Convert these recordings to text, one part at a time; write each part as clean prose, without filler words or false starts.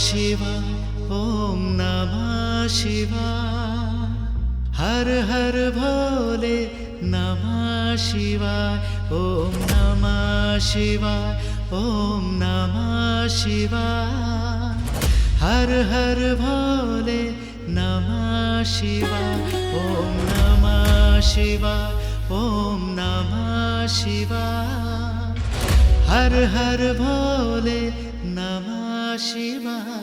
शिवाय ओम नमः शिवाय हर हर भोले नमः शिवाय ओम नमः शिवाय ओम नमः शिवाय हर हर भोले नमः शिवाय ओम नमः शिवाय ओम नमः शिवाय हर हर भोले नमः शिवाय।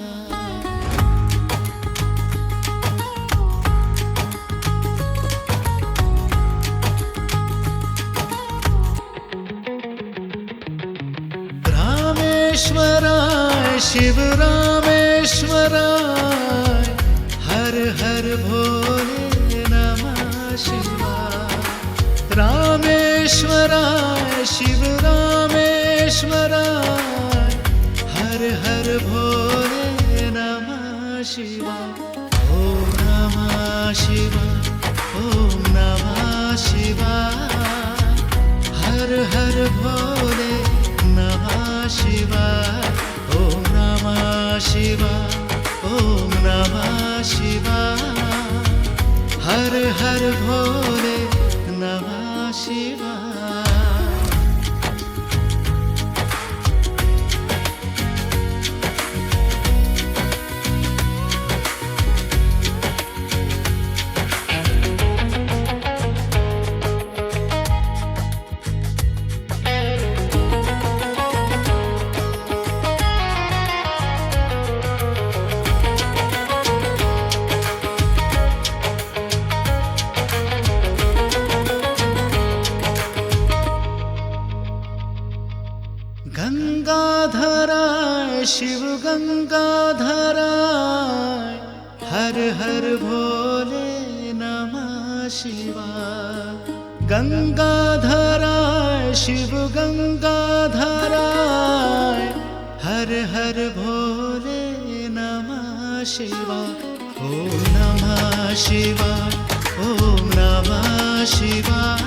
रामेश्वराय शिव रामेश्वराय हर हर भोले नमः शिवाय। रामेश्वराय शिव रामेश्वराय हर हर भोले नमः शिवाय ओम नमः शिवाय ओम नमः शिवाय हर हर भोले नमः शिवाय ओम नमः शिवाय ओम नमः शिवाय हर हर भोले नमः शिवाय। गंगाधराय शिव गंगाधराय हर हर भोले नमः शिवाय। गंगाधराय शिव गंगाधराय हर हर भोले नमः शिवाय ओम नमः शिवाय ओम नमः शिवाय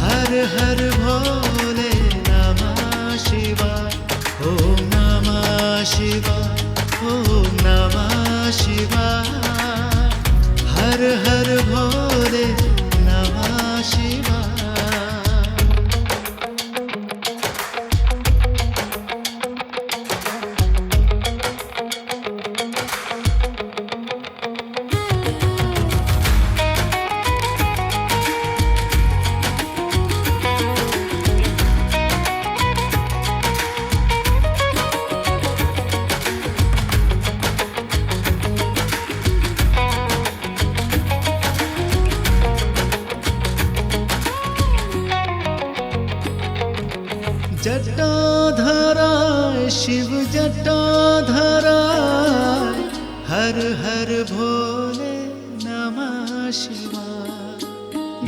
हर हर भोले नमः शिवाय ओम नमः शिवाय ओम नमः शिवाय हर हर भोले नमः शिवाय। जटाधराय शिव जटाधराय हर हर भोले नमः शिवाय।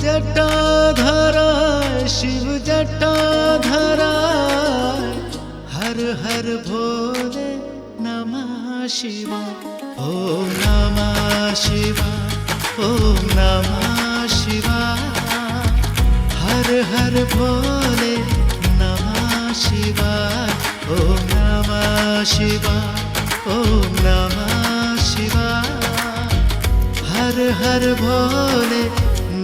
जटाधराय शिव जटाधराय हर हर भोले नमः शिवाय ओम नमः शिवाय ओम नमः शिवाय हर हर भोले शिवाय ओम नमः शिवाय ओम नमः शिवाय हर हर भोले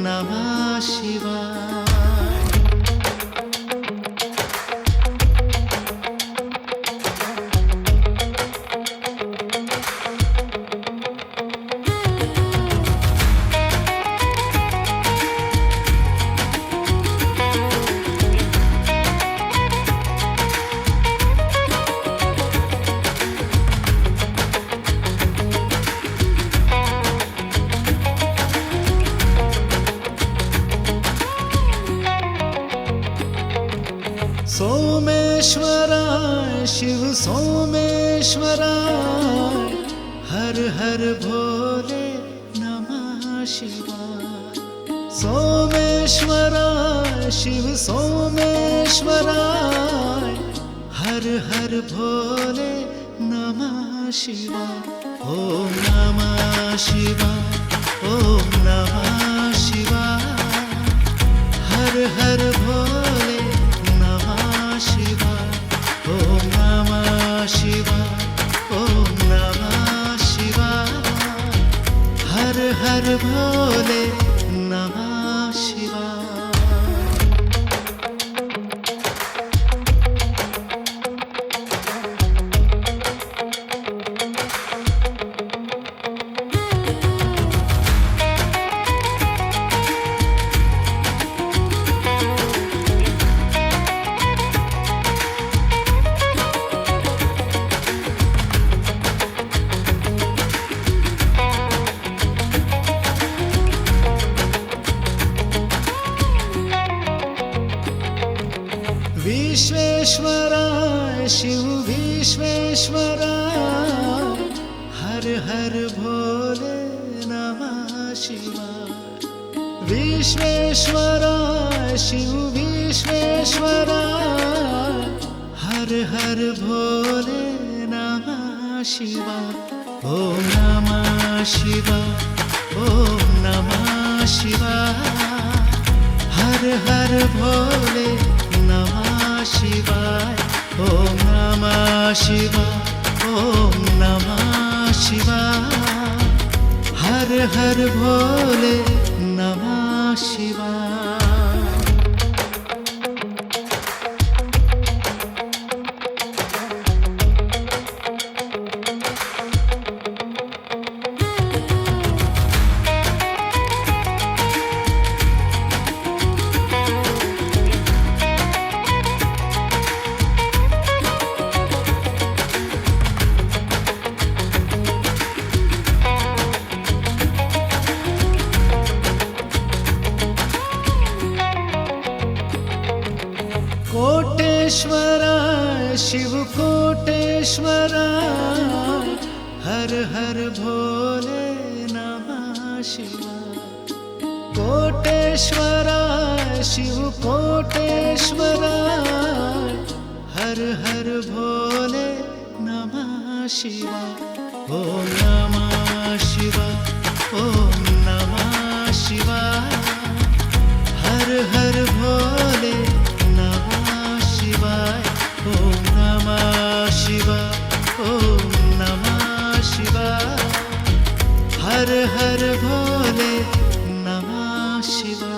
नमः शिवाय। सोमेश्वराय शिव सोमेश्वराय हर हर भोले नमः शिवाय। सोमेश्वराय शिव सोमेश्वराय हर हर भोले नमः शिवाय ओम नमः शिवाय ओम नमः शिवाय हर हर भोले नमः शिवाय ओम नमः शिवाय ओम हर भोले नमः शिवाय। विश्वेश्वराय शिव विश्वेश्वराय, हर हर भोले नमः शिवाय। विश्वेश्वराय शिव विश्वेश्वराय, हर हर भोले नमः शिवाय। ओम नमः शिवाय, ओम नमः शिवाय, हर हर भोले नमः शिवाय। ओम नमः शिवाय, ओम नमः शिवाय, हर हर भोले नमः शिवाय। कोटेश्वराय शिव कोटेश्वराय, हर हर भोले नमः शिवाय। कोटेश्वराय शिव कोटेश्वराय, हर हर भोले नमः शिवाय। ओम नमः शिवाय, ओम नमः शिवाय, हर हर भोले ओम नमः शिवाय, ओम नमः शिवाय, हर हर भोले नमः शिवाय।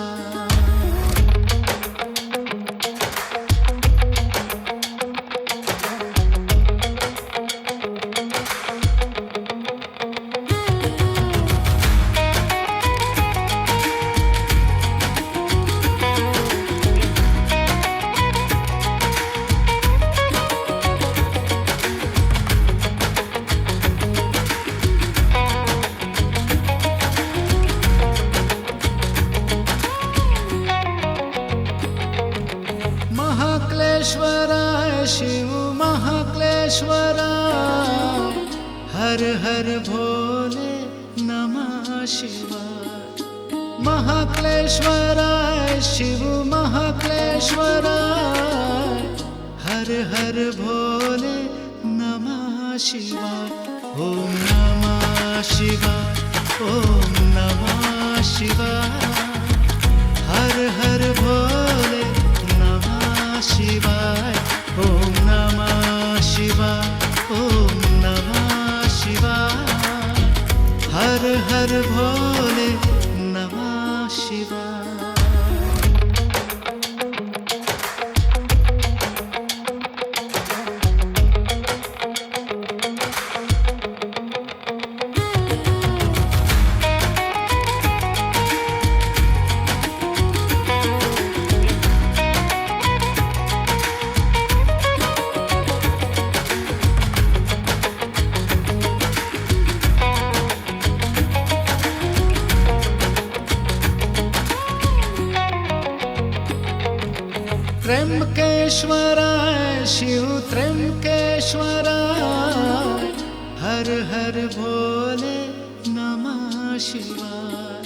महाक्लेश्वराय शिव महाक्लेश्वराय, हर हर भोले नमः शिवाय। महाक्लेश्वराय शिव महाक्लेश्वराय, हर हर भोले नमः शिवाय। ओम नमः शिवाय, ओम नमः शिवाय, हर हर भोले शिवाय। ओम नमः शिवाय, ओम नमः शिवाय, हर हर भोले नमः शिवाय। त्र्यंबकेश्वराय शिव त्र्यंबकेश्वराय, हर हर भोले नमः शिवाय।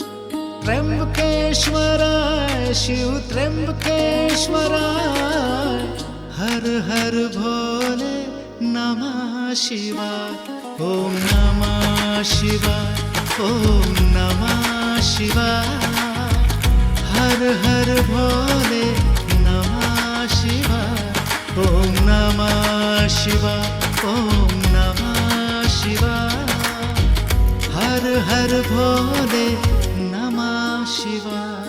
त्र्यंबकेश्वराय शिव त्र्यंबकेश्वराय, हर हर भोले नमः शिवाय। ओम नमः शिवाय, ओम नमः शिवाय, हर हर भोले शिवाय। ओम नमः शिवाय, ओम नमः शिवाय, हर हर भोले नमः शिवाय।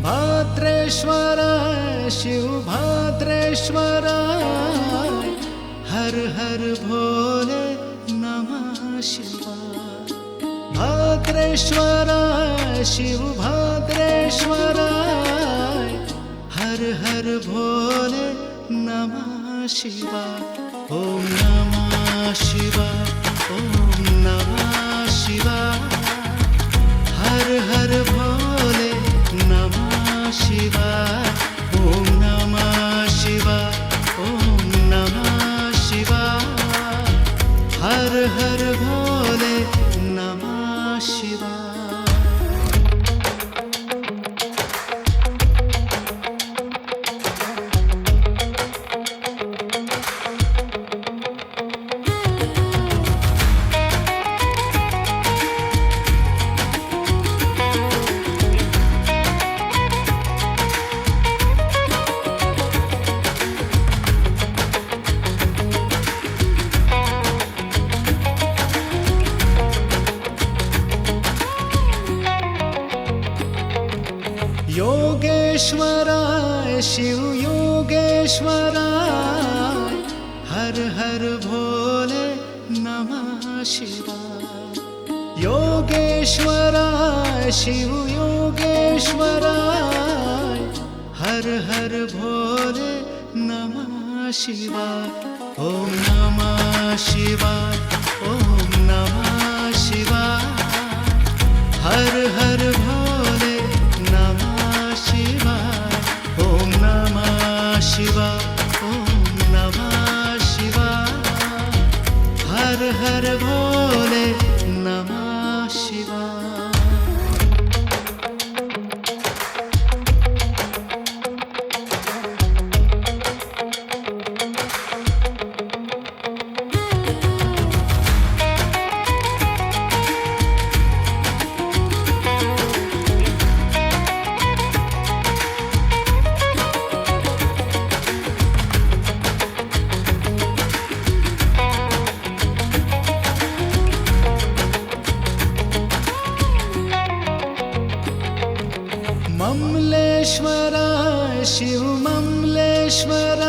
भाद्रेश्वराय शिव भाद्रेश्वराय, हर हर भोले नमः शिवाय। भाद्रेश्वराय शिव भाद्रेश्वराय, हर हर भोले नमः शिवाय। ओम नमः शिवाय, ओम नमः शिवाय, हर हर भोले नमः शिवाय। ओम नमः शिवाय, ओम नमः शिवाय, हर हर भोले नमः शिवाय। योगेश्वराय शिव योगेश्वराय, हर हर भोले नमः शिवाय। योगेश्वराय शिव योगेश्वराय, हर हर भोले नमः शिवाय। ओम नमः शिवाय, ओम नमः शिवाय, हर हर भोले नमः शिवाय। ओम नमः शिवाय, ओम नमः शिवाय, हर हर भोले नमः शिवाय। ममलेश्वराय शिव ममलेश्वराय,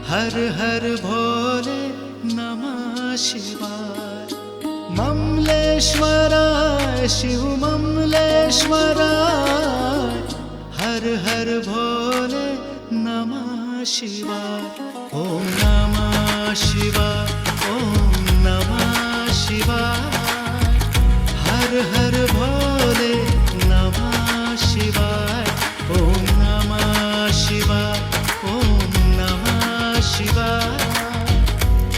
हर हर भोले नमः शिवाय। ममलेश्वराय शिव ममलेश्वराय, हर हर भोले नमः शिवाय। ओम नमः शिवाय, ओम नमः शिवाय, हर हर भोले नमः शिवाय। ओम नमः शिवाय, ओम नमः शिवाय,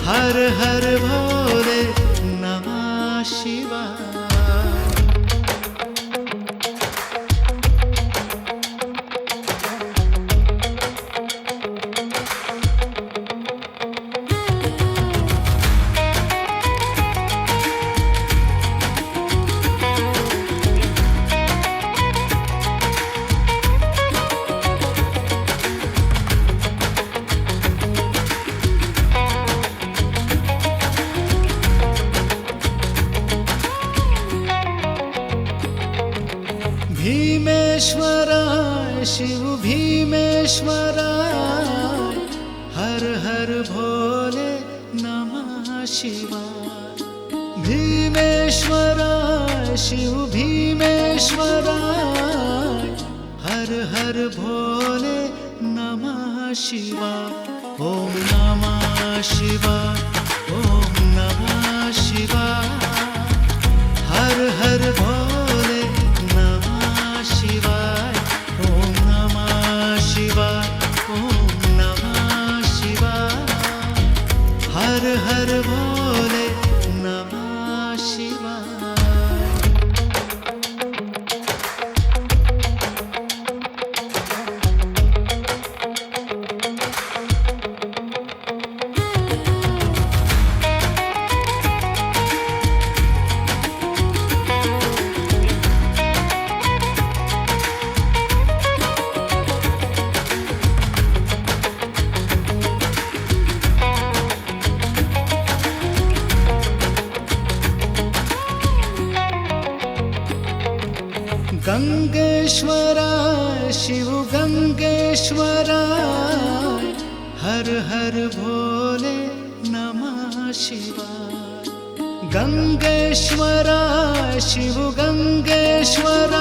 हर हर भोले नमः शिवाय। भीमेश्वराय शिव भीमेश्वराय, हर हर भोले नमः शिवाय। भीमेश्वराय शिव भीमेश्वराय, हर हर भोले नमः शिवाय। ओम नमः शिवाय, ओम नमः शिवाय, हर हर भोले नमः शिवाय। ओम नमः शिवाय, ओम नमः शिवाय, हर हर भोले गंगेश्वराय शिव गंगेश्वराय हर हर भोले नमः शिवाय गंगेश्वराय शिव गंगेश्वराय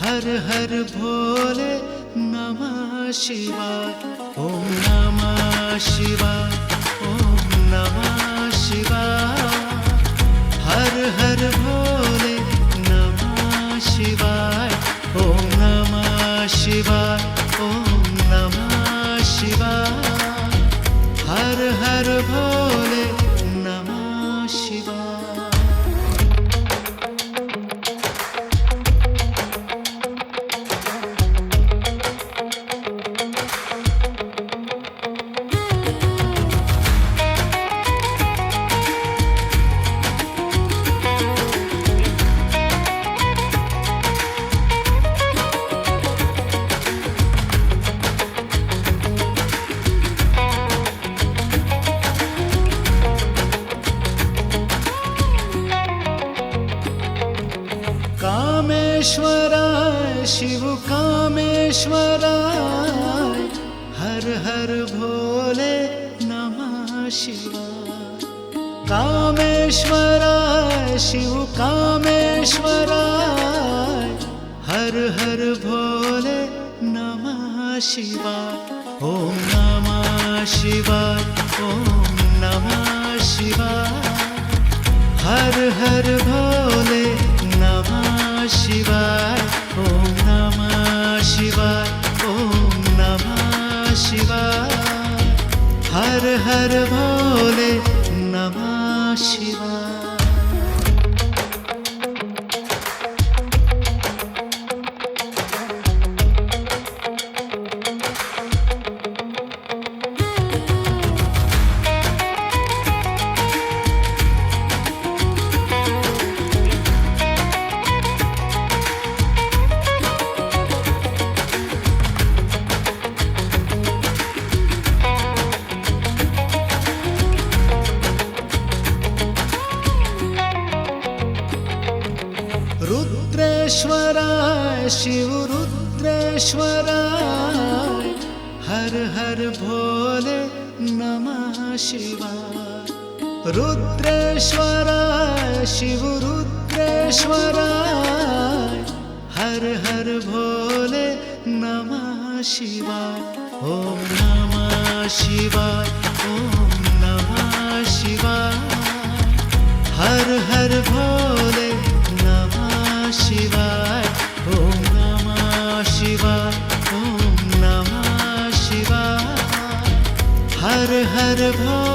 हर हर भोले नमः शिवाय ओम नमः शिवाय ओम नमः शिवाय हर हर भोले शिवाय ओम नमः शिवाय ओम नमः शिवाय हर हर भोले नमः शिवाय कामेश्वराय शिव कामेश्वराय हर हर भोले नमः शिवाय कामेश्वराय शिव कामेश्वराय हर हर भोले नमः शिवाय ओम नमः शिवाय ओम नमः शिवाय हर हर भोले नमः शिवाय ओम नमः शिवाय ओम नमः शिवाय हर हर भोले नमः शिवाय रुद्रेश्वराय शिव रुद्रेश्वराय हर हर भोले नमः शिवाय रुद्रेश्वराय शिव रुद्रेश्वराय हर हर भोले नमः शिवाय ओम नमः शिवाय ओम नमः शिवाय हर हर भोले शिवाय ओम नमः शिवाय ओम नमः शिवाय हर हर भोले